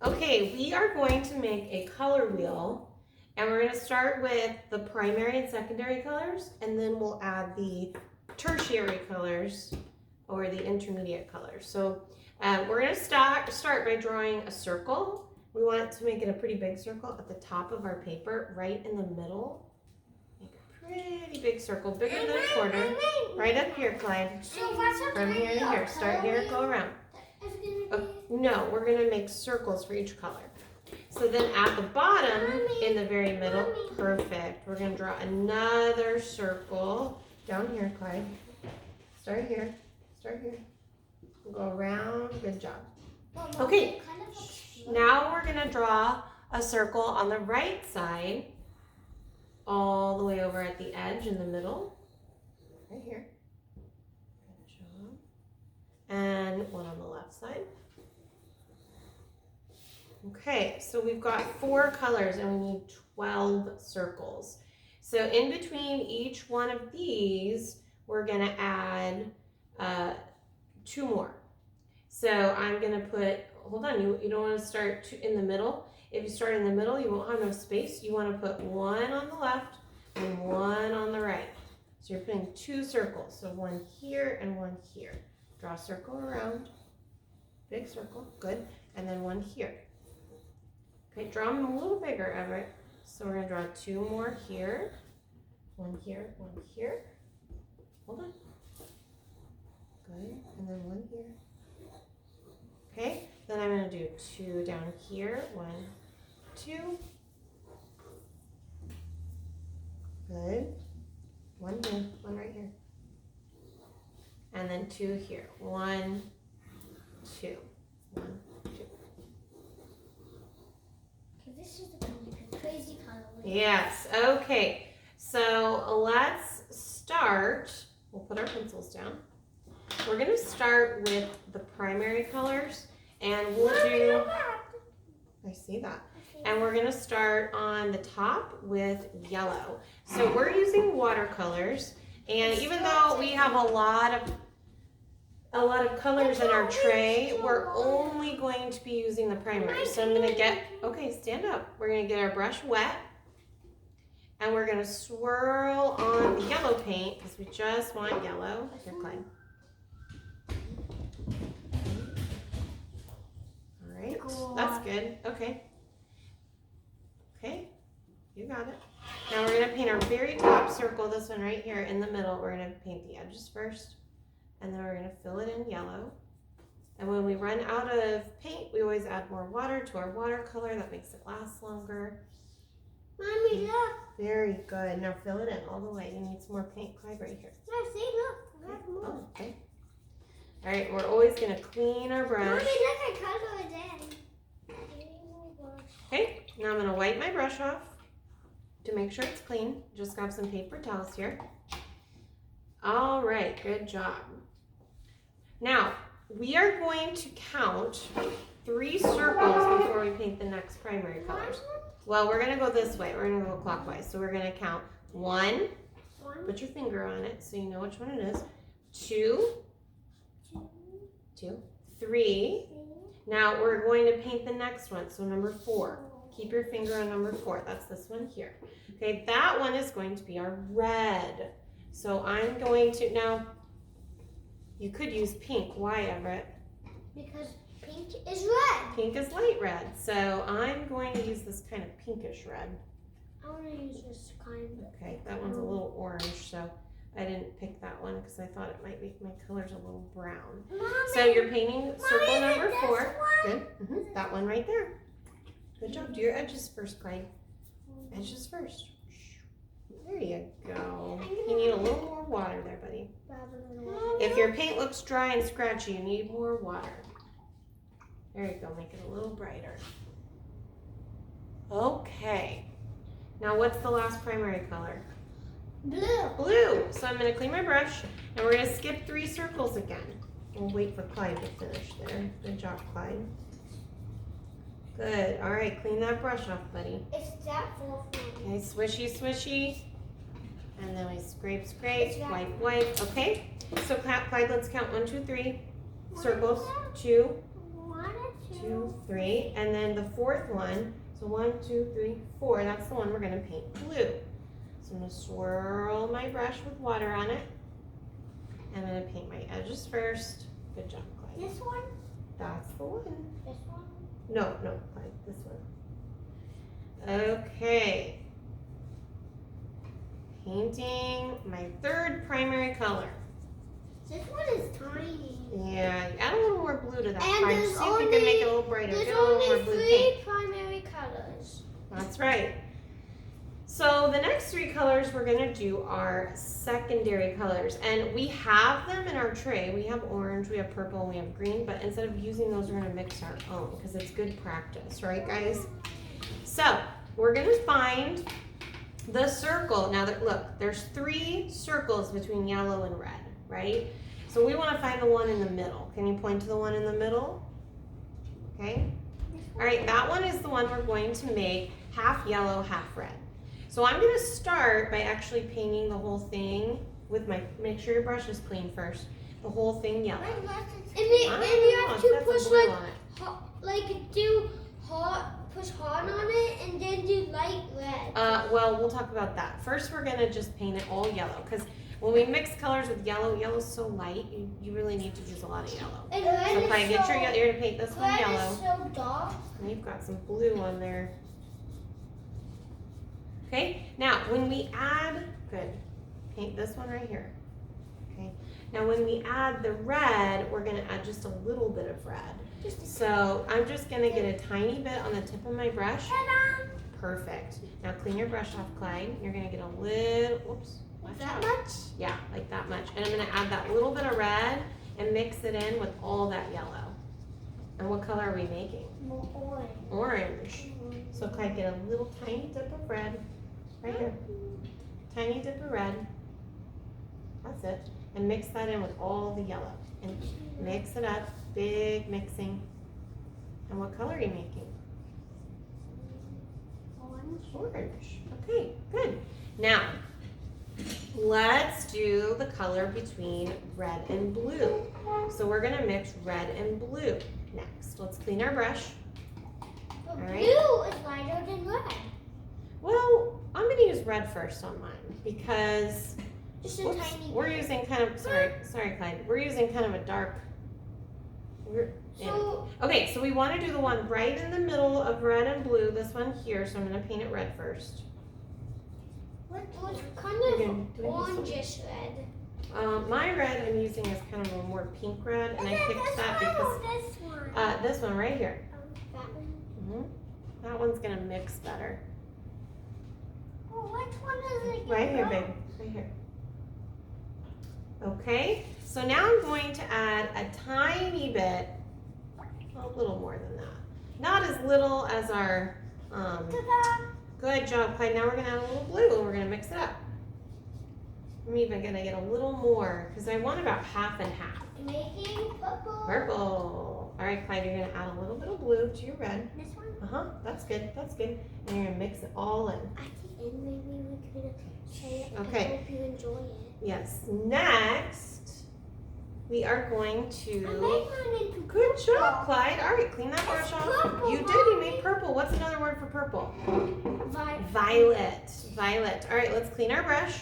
Okay, we are going to make a color wheel, and we're going to start with the primary and secondary colors, and then we'll add the tertiary colors or the intermediate colors. So we're going to start by drawing a circle. We want to make it a pretty big circle at the top of our paper, right in the middle. Make a pretty big circle, bigger than a quarter. Right up here, Clyde. From here to here. Start here, go around. No, we're going to make circles for each color. So then at the bottom, in the very middle, perfect. We're going to draw another circle down here, Clyde. Start here. Start here. We'll go around. Good job. Okay, now we're going to draw a circle on the right side, all the way over at the edge in the middle. Right here. Good job. And one on the left side. Okay, so we've got 4 colors and we need 12 circles. So in between each one of these, we're going to add 2 more. So I'm going to put, hold on, you don't want to start in the middle. If you start in the middle, you won't have enough space. You want to put 1 on the left and 1 on the right. So you're putting 2 circles. So 1 here and 1 here. Draw a circle around. Big circle, good. And then 1 here. Okay, draw them a little bigger, Everett. So we're going to draw 2 more here. 1 here, 1 here. Hold on. Good. And then 1 here. Okay, then I'm going to do 2 down here. 1, 2. Good. 1 here, 1 right here. And then 2 here. 1, 2. 1, 2. This is a crazy color. Yes, okay. So let's start. We'll put our pencils down. We're going to start with the primary colors, and we'll do, I see that. And we're going to start on the top with yellow. So we're using watercolors, and even though we have a lot of colors in our tray, we're only going to be using the primary. So I'm going to get, okay, stand up. We're going to get our brush wet, and we're going to swirl on the yellow paint because we just want yellow. Here, Clyde. All right, that's good. Okay. Okay, you got it. Now we're going to paint our very top circle, this one right here in the middle. We're going to paint the edges first. And then we're going to fill it in yellow. And when we run out of paint, we always add more water to our watercolor. That makes it last longer. Mommy, look. Very good. Now fill it in all the way. You need some more paint, Clyde, right here. No, see, look. I have more. Oh, okay. All right, we're always going to clean our brush. Mommy, look, I colored it in. Okay, now I'm going to wipe my brush off to make sure it's clean. Just grab some paper towels here. All right, good job. Now, we are going to count 3 circles before we paint the next primary colors. Well, we're going to go this way. We're going to go clockwise. So we're going to count 1. Put your finger on it so you know which one it is. 2. 3. Now, we're going to paint the next one. So number 4. Keep your finger on number 4. That's this one here. Okay, that one is going to be our red. So I'm going to, now, you could use pink. Why, Everett? Because pink is red. Pink is light red. So I'm going to use this kind of pinkish red. I want to use this kind. Okay, that one's a little orange, so I didn't pick that one because I thought it might make my colors a little brown. Mommy, So you're painting circle Mommy, number this 4. one. Good. That one right there. Good job. Do your edges first, Clyde. Edges first. There you go. You need a little more water there, buddy. If your paint looks dry and scratchy, you need more water. There you go. Make it a little brighter. Okay. Now what's the last primary color? Blue. Blue. So I'm going to clean my brush, and we're going to skip 3 circles again. We'll wait for Clyde to finish there. Good job, Clyde. Good. All right. Clean that brush off, buddy. It's that full. Okay. Swishy, swishy. And then we scrape, wipe, wipe. Okay. So Clyde, let's count 1, 2, 3 circles. 2, 1, 2, 2, 3. And then the fourth one, so 1, 2, 3, 4, that's the one we're gonna paint blue. So I'm gonna swirl my brush with water on it. I'm gonna paint my edges first. Good job, Clyde. This one? That's the one. This one? No, Clyde, this one. Okay. Painting my third primary color. This one is tiny. Yeah, add a little more blue to that. And Clyde. there's See if you can make it a little brighter. There's Get a little more only blue 3 paint. primary colors. That's right. So the next 3 colors we're gonna do are secondary colors, and we have them in our tray. We have orange, we have purple, and we have green, but instead of using those, we're gonna mix our own because it's good practice, right guys? So we're gonna find the circle. Now that look, there's 3 circles between yellow and red, right? So we wanna find the one in the middle. Can you point to the one in the middle? Okay. All right, that one is the one we're going to make half yellow, half red. So I'm gonna start by actually painting the whole thing with my, make sure your brush is clean first, the whole thing yellow. And you have to push push hard on it and then do light red. Well, we'll talk about that. First, we're gonna just paint it all yellow, because when we mix colors with yellow, yellow's so light, you really need to use a lot of yellow. And red So is Clyde, get your, you're gonna paint this one red yellow. is so dark. And you've got some blue on there. Okay, now when we add, good, paint this one right here. Okay, now when we add the red, we're gonna add just a little bit of red. So I'm just gonna get a tiny bit on the tip of my brush. Perfect. Now clean your brush off, Clyde. You're gonna get a little, whoops, watch That out. much? Yeah, like that much. And I'm gonna add that little bit of red and mix it in with all that yellow. And what color are we making? More orange. Orange. So Clyde, get a little tiny dip of red, right here. Tiny dip of red. That's it. And mix that in with all the yellow. And mix it up, big mixing. And what color are you making? Orange. Orange. Okay, good. Now, let's do the color between red and blue. So we're gonna mix red and blue next. Let's clean our brush. But right. blue is lighter than red. Well, I'm gonna use red first on mine because Just a whoops, tiny we're bit. using kind of, sorry Clyde, we're using kind of a dark, So, okay, so we wanna do the one right in the middle of red and blue, this one here, so I'm gonna paint it red first. what's kind You're of gonna do this one. orangish red? My red I'm using is kind of a more pink red, and I picked that because, This one. this one right here. That one. That one's gonna mix better. Oh, which one does it get? Right here, babe, right here. Okay, so now I'm going to add a tiny bit, a little more than that. Not as little as our, Ta-da! good job, Clyde. Now we're gonna add a little blue and we're gonna mix it up. I'm even gonna get a little more, because I want about half and half. Making purple. Purple. All right, Clyde, you're gonna add a little bit of blue to your red. This one. That's good, that's good. And you're gonna mix it all in. At the end, maybe we could say, Okay. I hope you enjoy it. Yes, next, we are going I to, made mine into good job, Clyde. All right, clean that brush It's off. purple, You did, you made purple. What's another word for purple? violet. Violet. All right, let's clean our brush.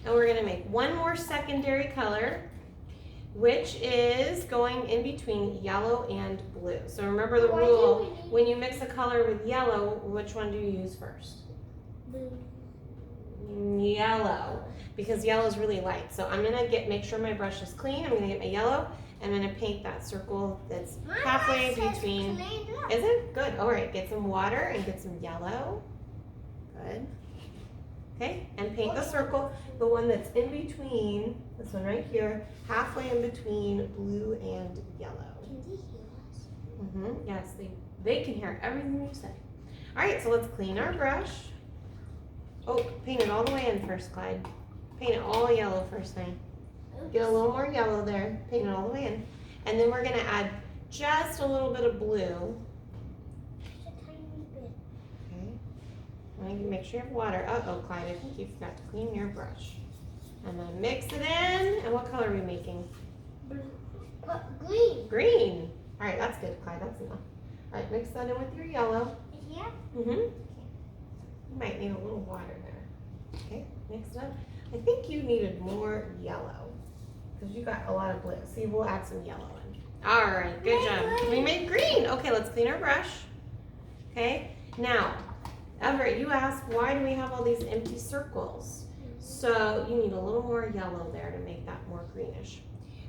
And we're gonna make one more secondary color, which is going in between yellow and blue. So remember the Why do rule, we need when you mix a color with yellow, which one do you use first? blue? Yellow, because yellow is really light. So I'm gonna make sure my brush is clean. I'm gonna get my yellow. I'm gonna paint that circle that's My halfway brush says between. cleaned up. Is it? Good. All right, get some water and get some yellow. Good. Okay, and paint the circle, the one that's in between, this one right here, halfway in between blue and yellow. Can they hear us? Yes, they can hear everything you say. All right, so let's clean our brush. Oh, paint it all the way in first, Clyde. Paint it all yellow first thing. Get a little more yellow there, paint it all the way in. And then we're gonna add just a little bit of blue. Just a tiny bit. Okay. And you make sure you have water. Uh-oh, Clyde, I think you forgot to clean your brush. And then mix it in. And what color are we making? Blue. Green. Green. All right, that's good, Clyde, that's enough. All right, mix that in with your yellow. Yeah. You might need a little water there. Okay, mix it up. I think you needed more yellow because you got a lot of blue. See, we'll add some yellow in. All right, good job. We made green. Okay, let's clean our brush. Okay, now, Everett, you asked why do we have all these empty circles? So you need a little more yellow there to make that more greenish.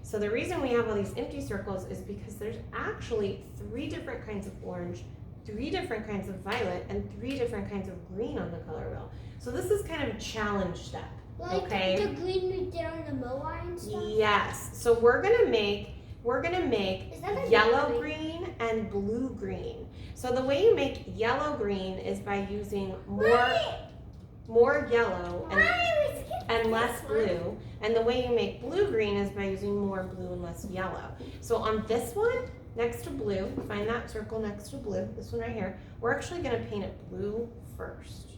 So the reason we have all these empty circles is because there's actually 3 different kinds of orange, 3 different kinds of violet, and 3 different kinds of green on the color wheel. So this is kind of a challenge step. Like Okay. the green we did on the mower and stuff? Yes. So we're gonna make Is that a yellow green and blue green. So the way you make yellow green is by using more yellow and less blue. And the way you make blue green is by using more blue and less yellow. So on this one, next to blue, find that circle next to blue, this one right here, we're actually gonna paint it blue first.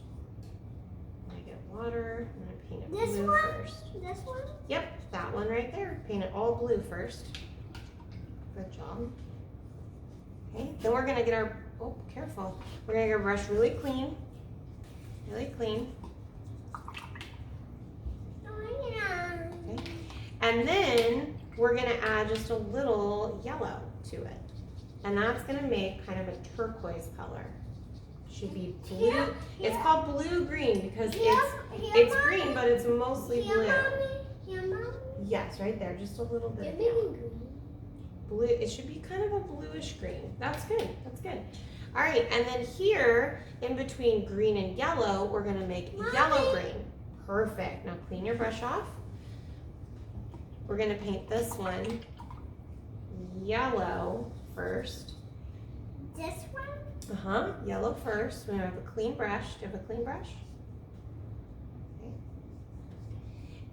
I'm gonna get water, I'm gonna paint it This blue one? first. This one? Yep, that one right there. Paint it all blue first. Good job. Okay, then we're gonna get our, oh, careful. We're gonna get our brush really clean. Really clean. Oh, yeah. Okay. And then we're gonna add just a little yellow to it. And that's gonna make kind of a turquoise color. Should be blue. Here, It's here. called blue-green because Here, it's Mommy. green, but it's mostly Here, blue. Mommy. Here, Mommy. Yes, right there, just a little bit. You're of making yellow. green. Blue, it should be kind of a bluish green. That's good, that's good. All right, and then here, in between green and yellow, we're gonna make Mommy. yellow green. Perfect, now clean your brush off. We're gonna paint this one yellow first. This one? Yellow first. We're gonna have a clean brush. Do you have a clean brush? Okay.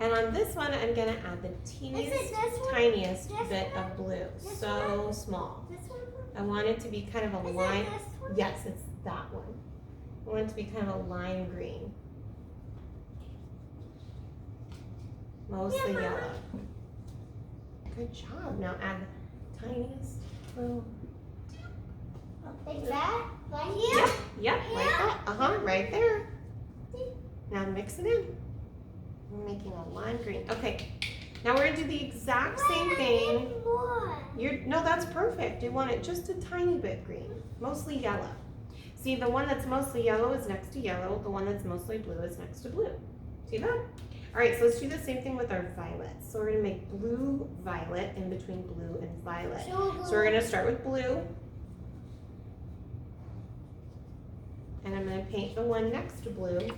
And on this one, I'm gonna add the Is teeniest, it this one? tiniest This bit one? of blue. This So small. This one? I want it to be kind of a Is lime. it this one? Yes, it's that one. I want it to be kind of a lime green. Mostly Yeah, Mama. yellow. Good job. Now add the tiniest little. Like that? Right here? Yep, like that. Right there. Now mix it in. We're making a lime green. Okay. Now we're gonna do the exact same thing. More. No, that's perfect. You want it just a tiny bit green, mostly yellow. See, the one that's mostly yellow is next to yellow. The one that's mostly blue is next to blue. See that? All right, so let's do the same thing with our violets. So we're gonna make blue, violet in between blue and violet. So we're gonna start with blue. And I'm gonna paint the one next to blue. Good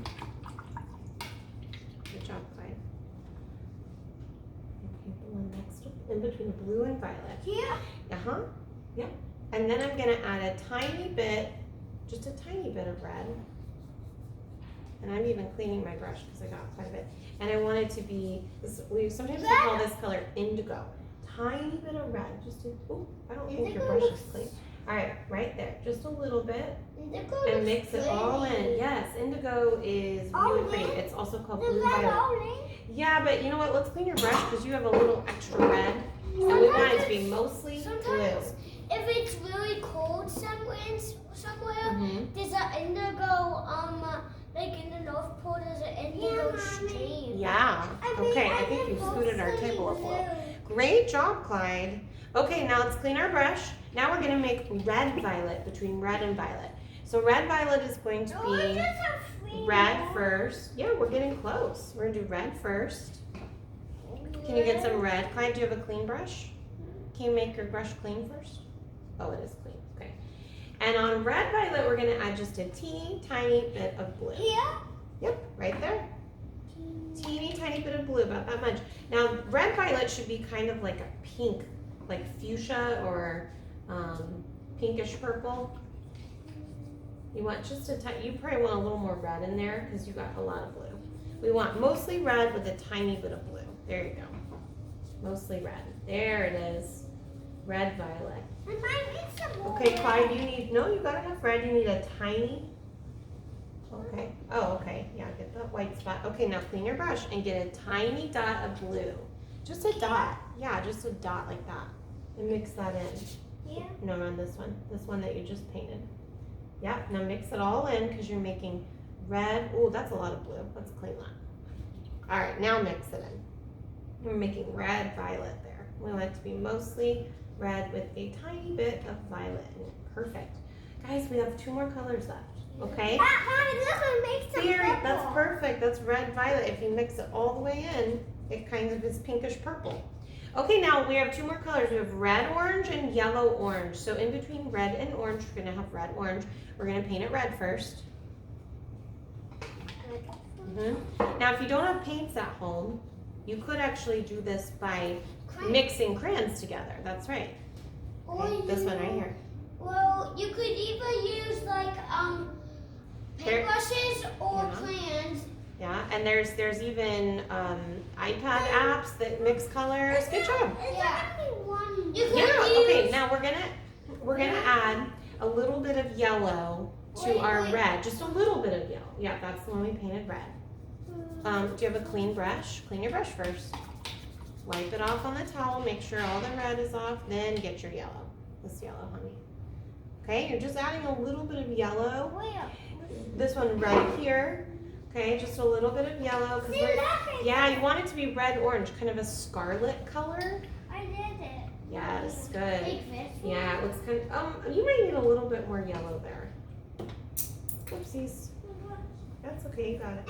job, Clyde. Paint the one next to, in between blue and violet. Here? Yep. And then I'm gonna add a tiny bit, just a tiny bit of red. And I'm even cleaning my brush because I got quite a bit. And I want it to be, sometimes we call this color indigo. Tiny bit of red, just I don't think your brush is clean. All right, right there, just a little bit. And mix it all in. Yes, indigo is really pretty. It's also called blue violet. Yeah, but you know what? Let's clean your brush because you have a little extra red. And we want it to be mostly blue. Sometimes, if it's really cold somewhere, there's an indigo, like in the North Pole, there's an indigo stream. Yeah. Okay, I think you scooted our table up a little. Great job, Clyde. Okay, now let's clean our brush. Now we're gonna make red violet between red and violet. So red violet is going to be red first. Yeah, we're getting close. We're gonna do red first. Can you get some red? Clyde, do you have a clean brush? Can you make your brush clean first? Oh, it is clean, okay. And on red violet, we're gonna add just a teeny tiny bit of blue. Here? Yep, right there. Teeny tiny bit of blue, about that much. Now, red violet should be kind of like a pink, like fuchsia or pinkish purple. You want just a tiny, you probably want a little more red in there because you got a lot of blue. We want mostly red with a tiny bit of blue. There you go. Mostly red. There it is. Red violet. Okay, Clyde, you got enough red. You need a tiny. Okay. Oh, okay. Yeah, get that white spot. Okay, now clean your brush and get a tiny dot of blue. Just a dot. Yeah, just a dot like that. And mix that in. Yeah. No, on this one that you just painted. Yeah, now mix it all in because you're making red. Oh, that's a lot of blue. Let's clean that. All right, now mix it in. We're making red, violet there. We want it to be mostly red with a tiny bit of violet in it. Perfect. Guys, we have 2 more colors left, okay? Mommy, this one makes some Here, purple. that's perfect. That's red, violet. If you mix it all the way in, it kind of is pinkish purple. Okay, now we have 2 more colors. We have red, orange, and yellow, orange. So in between red and orange, we're gonna have red, orange. We're gonna paint it red first. Now, if you don't have paints at home, you could actually do this by mixing crayons together. That's right. Okay, this one right here. Well, you could either use like paintbrushes or crayons. Yeah, and there's even iPad apps that mix colors. Good job. Yeah. Okay, now we're gonna add a little bit of yellow to our red. Just a little bit of yellow. Yeah, that's the one we painted red. Do you have a clean brush? Clean your brush first. Wipe it off on the towel. Make sure all the red is off. Then get your yellow. This yellow, honey. Okay, you're just adding a little bit of yellow. This one right here. Okay, just a little bit of yellow. Yeah, you want it to be red orange, kind of a scarlet color. I did it. Yes, good. Like this. Yeah, it looks kind of, you might need a little bit more yellow there. Oopsies. That's okay, you got it.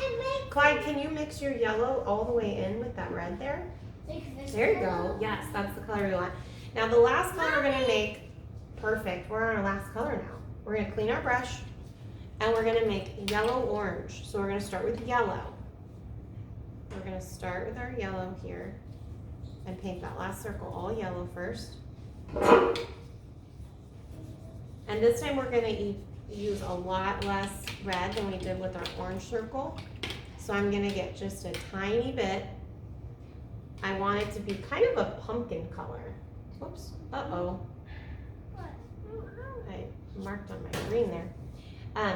Clyde, can you mix your yellow all the way in with that red there? There you go. Yes, that's the color we want. Now the last color we're gonna make, perfect. We're on our last color now. We're gonna clean our brush and we're gonna make yellow orange. So we're gonna start with yellow. We're gonna start with our yellow here and paint that last circle all yellow first. And this time we're gonna use a lot less red than we did with our orange circle. So I'm gonna get just a tiny bit. I want it to be kind of a pumpkin color. Whoops, uh-oh. I marked on my green there.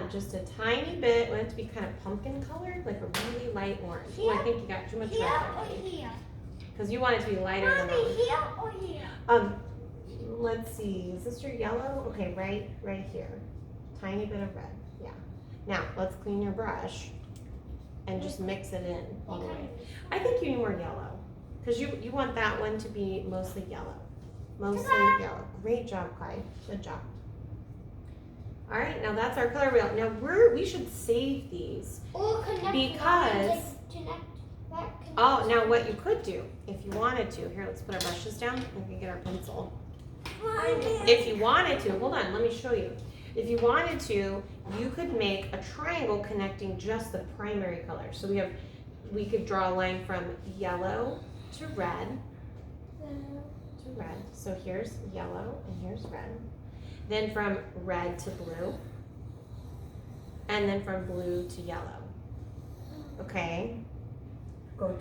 Just a tiny bit. I want it to be kind of pumpkin colored, like a really light orange. Oh, I think you got too much red there. Because you want it to be lighter than that one. Here or here? Let's see, is this your yellow? Okay, right here. Tiny bit of red, yeah. Now, let's clean your brush and just mix it in all the way. I think you need more yellow, because you want that one to be mostly yellow. Mostly yellow. Great job, Clyde. Good job. All right, now that's our color wheel. Now we should save these Or connect because, Oh, now what you could do, if you wanted to, here, let's put our brushes down and we can get our pencil. If you wanted to, hold on, let me show you. If you wanted to, you could make a triangle connecting just the primary color. So we could draw a line from yellow to red. So here's yellow and here's red. Then from red to blue. And then from blue to yellow. Okay. Go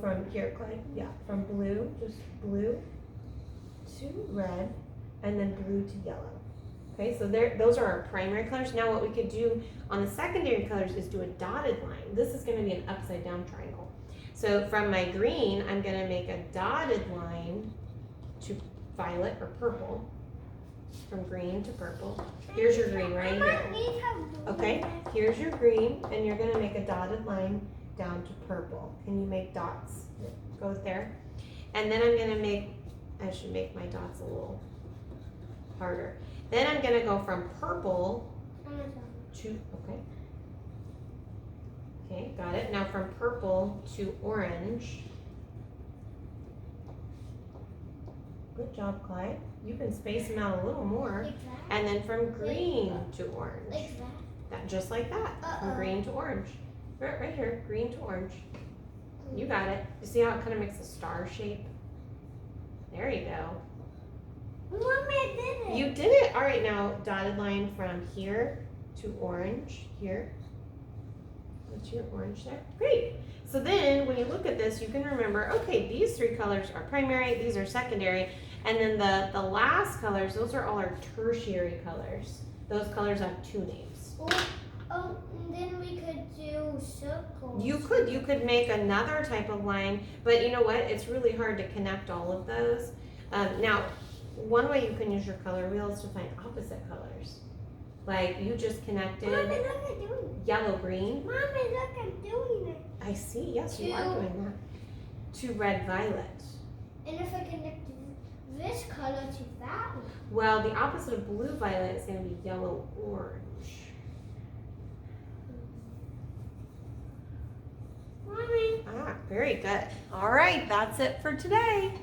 from here, Clyde. Yeah, from blue, just blue to red, and then blue to yellow. Okay, so those are our primary colors. Now what we could do on the secondary colors is do a dotted line. This is going to be an upside down triangle. So from my green, I'm going to make a dotted line to violet or purple. From green to purple. Here's your green right here. Okay, here's your green, and you're going to make a dotted line down to purple. Can you make dots? Go there. And then I'm going to I should make my dots a little harder. Then I'm going to go from purple to, okay, got it. Now from purple to orange. Good job, Clyde. You can space them out a little more. And then from green to orange. Just like that. From green to orange. Right here, green to orange. You got it. You see how it kind of makes a star shape? There you go. Mommy, I did it. You did it. All right, now dotted line from here to orange here. What's your orange there? Great. So then when you look at this, you can remember, okay, these 3 colors are primary, these are secondary, and then the last colors, those are all our tertiary colors. Those colors have 2 names. And then we could do circles. You could make another type of line, but you know what? It's really hard to connect all of those. Now, one way you can use your color wheel is to find opposite colors. Like you just connected Mommy, look, I'm doing it. yellow, green. Mommy, look, I'm doing it. I see, yes, you are Two. doing that. To red, violet. And if I connect this color to that one. Well, the opposite of blue, violet is going to be yellow, orange. Mommy. Ah, very good. All right, that's it for today.